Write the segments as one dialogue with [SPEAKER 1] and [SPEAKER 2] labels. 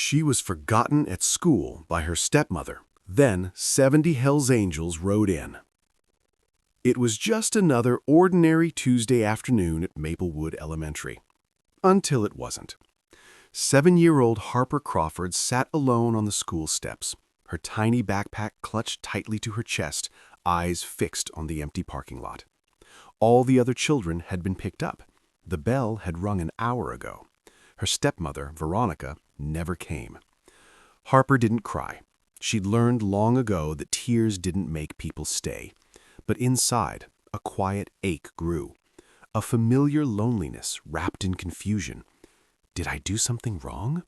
[SPEAKER 1] She was forgotten at school by her stepmother. Then 70 Hells Angels rode in. It was just another ordinary Tuesday afternoon at Maplewood Elementary. Until it wasn't. 7-year-old Harper Crawford sat alone on the school steps, her tiny backpack clutched tightly to her chest, eyes fixed on the empty parking lot. All the other children had been picked up. The bell had rung an hour ago. Her stepmother, Veronica, never came. Harper didn't cry. She'd learned long ago that tears didn't make people stay. But inside, a quiet ache grew. A familiar loneliness wrapped in confusion. Did I do something wrong?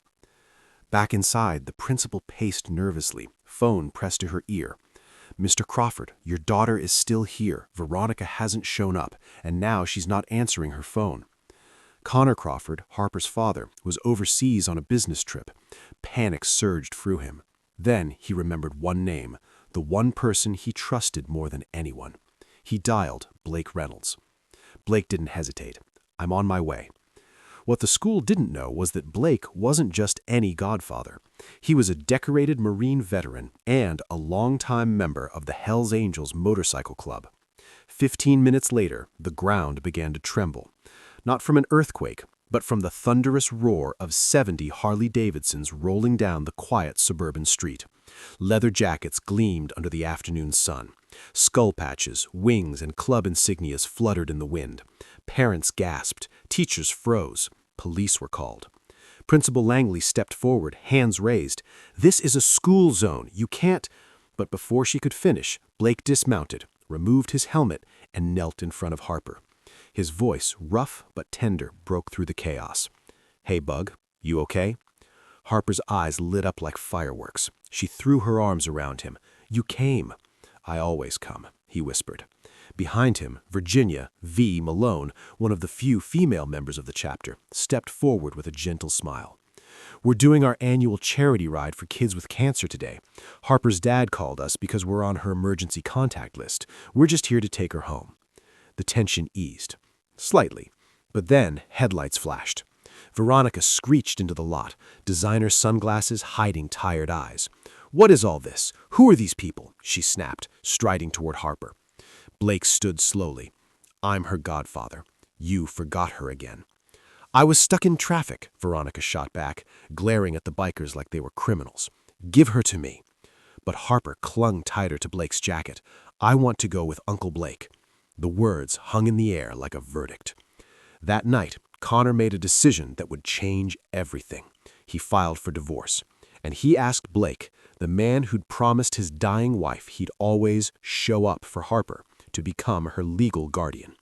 [SPEAKER 1] Back inside, the principal paced nervously, phone pressed to her ear. "Mr. Crawford, your daughter is still here. Veronica hasn't shown up, and now she's not answering her phone." Connor Crawford, Harper's father, was overseas on a business trip. Panic surged through him. Then he remembered one name, the one person he trusted more than anyone. He dialed Blake Reynolds. Blake didn't hesitate. "I'm on my way." What the school didn't know was that Blake wasn't just any godfather. He was a decorated Marine veteran and a longtime member of the Hells Angels motorcycle club. 15 minutes later, the ground began to tremble. Not from an earthquake, but from the thunderous roar of 70 Harley-Davidsons rolling down the quiet suburban street. Leather jackets gleamed under the afternoon sun. Skull patches, wings, and club insignias fluttered in the wind. Parents gasped. Teachers froze. Police were called. Principal Langley stepped forward, hands raised. "This is a school zone. You can't—" But before she could finish, Blake dismounted, removed his helmet, and knelt in front of Harper. His voice, rough but tender, broke through the chaos. "Hey, Bug, you okay?" Harper's eyes lit up like fireworks. She threw her arms around him. "You came." "I always come," he whispered. Behind him, Virginia V. Malone, one of the few female members of the chapter, stepped forward with a gentle smile. "We're doing our annual charity ride for kids with cancer today. Harper's dad called us because we're on her emergency contact list. We're just here to take her home." The tension eased. Slightly. But then headlights flashed. Veronica screeched into the lot, designer sunglasses hiding tired eyes. "What is all this? Who are these people?" she snapped, striding toward Harper. Blake stood slowly. "I'm her godfather. You forgot her again." "I was stuck in traffic," Veronica shot back, glaring at the bikers like they were criminals. "Give her to me." But Harper clung tighter to Blake's jacket. "I want to go with Uncle Blake." The words hung in the air like a verdict. That night, Connor made a decision that would change everything. He filed for divorce. And he asked Blake, the man who'd promised his dying wife he'd always show up for Harper, to become her legal guardian.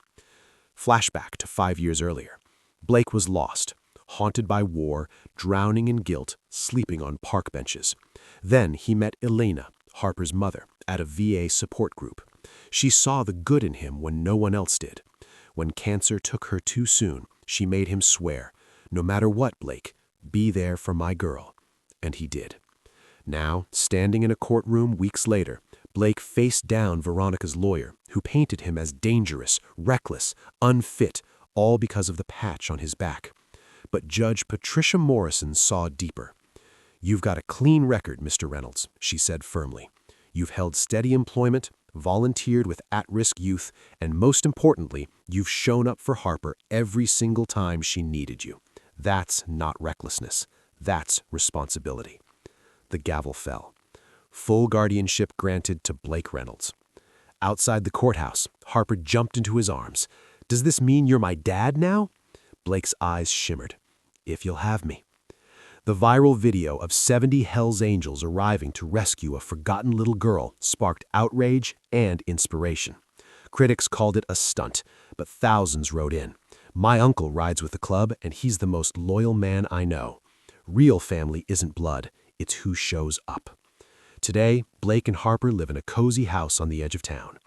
[SPEAKER 1] Flashback to 5 years earlier. Blake was lost, haunted by war, drowning in guilt, sleeping on park benches. Then he met Elena, Harper's mother, at a VA support group. She saw the good in him when no one else did. When cancer took her too soon, she made him swear, "No matter what, Blake, be there for my girl." And he did. Now, standing in a courtroom weeks later, Blake faced down Veronica's lawyer, who painted him as dangerous, reckless, unfit, all because of the patch on his back. But Judge Patricia Morrison saw deeper. "You've got a clean record, Mr. Reynolds," she said firmly. "You've held steady employment, volunteered with at-risk youth, and most importantly, you've shown up for Harper every single time she needed you. That's not recklessness. That's responsibility." The gavel fell. Full guardianship granted to Blake Reynolds. Outside the courthouse, Harper jumped into his arms. "Does this mean you're my dad now?" Blake's eyes shimmered. "If you'll have me." The viral video of 70 Hells Angels arriving to rescue a forgotten little girl sparked outrage and inspiration. Critics called it a stunt, but thousands wrote in. "My uncle rides with the club, and he's the most loyal man I know." Real family isn't blood, it's who shows up. Today, Blake and Harper live in a cozy house on the edge of town.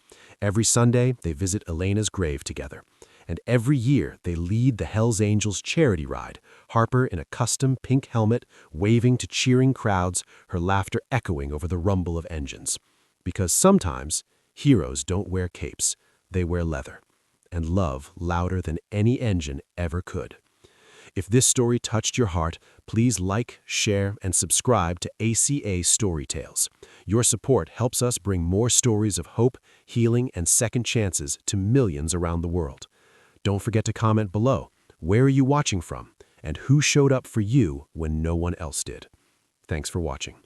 [SPEAKER 1] Every Sunday, they visit Elena's grave together. And every year, they lead the Hells Angels charity ride, Harper in a custom pink helmet, waving to cheering crowds, her laughter echoing over the rumble of engines. Because sometimes, heroes don't wear capes, they wear leather. And love louder than any engine ever could. If this story touched your heart, please like, share, and subscribe to ACA Story Tales. Your support helps us bring more stories of hope, healing, and second chances to millions around the world. Don't forget to comment below. Where are you watching from? And who showed up for you when no one else did? Thanks for watching.